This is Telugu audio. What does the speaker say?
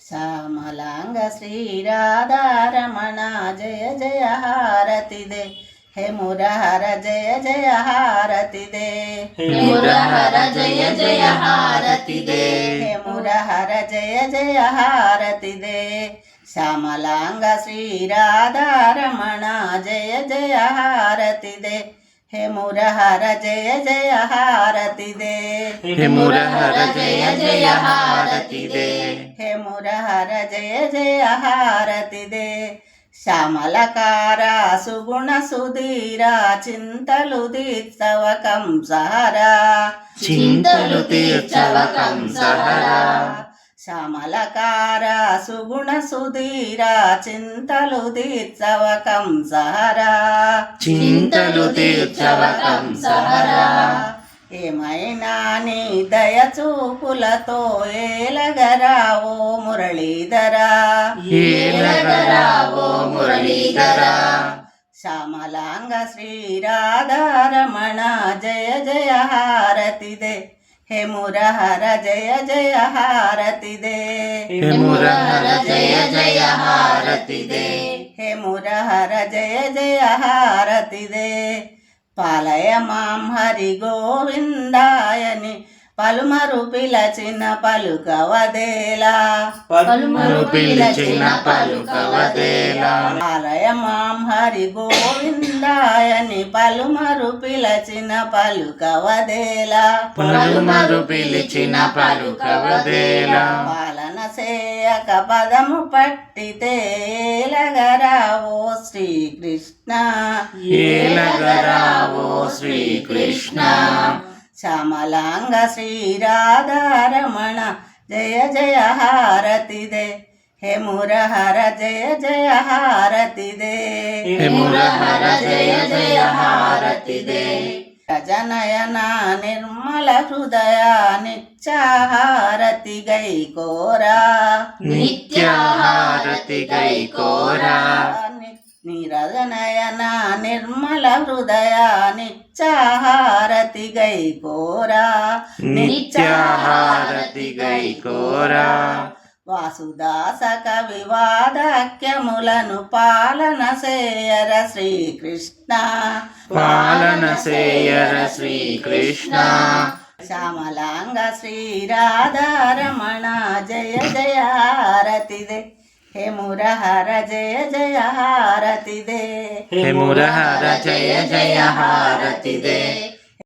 శ్యామలాంగ శ్రీరాధారమణ జయ జయ హారతి దే హే మురహర జయ జయ హారతి దే మురహర జయ జయ హారతి దే హే మురహర జయ జయ హారతి దే శ్యామలాంగ శ్రీరాధారమణ జయ జయ హారతి దే హే మురహర జయ జయ హారతి దే హే మురహర జయ జయ హారతి దే హే మురహర జయ జయ హారతి దే శ్యామలకార సుగుణ సుధీరా చింతలు తీర్చవ కంసహరా చింతలు తీర్చవ కంసహరా శ్యామలకార సుగుణ సుధీరా చింతలు తీర్చవ కంసహరా చింతలు తీర్చవ కంసహరా ఏమైనా నీ దయచూపులతో ఏలగరావో మురళీధరా ఏలగరావో మురళీధరా శ్యామలాంగ శ్రీరాధారమణ జయ జయ హారతి దే హే మురహర జయ జయ హారతి దే హే మురహర జయ జయ హారతి దే హే మురహర జయ జయ హారతి దే పాలయ మాం హరి గోవిందాయని పలుమరు పిలచిన పలుకవదేలా పలుమరు పిలిచిన పలుకవదేలా పాలయ మాం హరి గోవిందాయని పలుమరు పిలచిన పలుకవదేలా పలుమరు పిలిచిన పలుకవదేలా పాలన సేయక పదము పట్టితే ఏలగరావో శ్రీకృష్ణ ఏలగరావో శ్రీకృష్ణ శ్యామలాంగ శ్రీరాధారమణ జయ జయ హారతి దే హే మురహర జయ జయ హారతి దే హే మురహర జయ జయ హారతి దే రజనయన నిర్మల హృదయ నిత్యాహారతి గై కోరా నిత్యాహారతి గై కోరా నిరజనయన నిర్మల హృదయ నిత్యాహారతి గై కోరా నిత్యాహారతి గై కోరా వాసుదాసక వివాదాఖ్యములను పాలన సేయర శ్రీకృష్ణ పాలన సేయర శ్రీకృష్ణ శ్యామలాంగ శ్రీరాధారమణ జయ జయ హారతి దే హే మురహర జయ జయ హారతి దే హే మురహర జయ జయ హారతి దే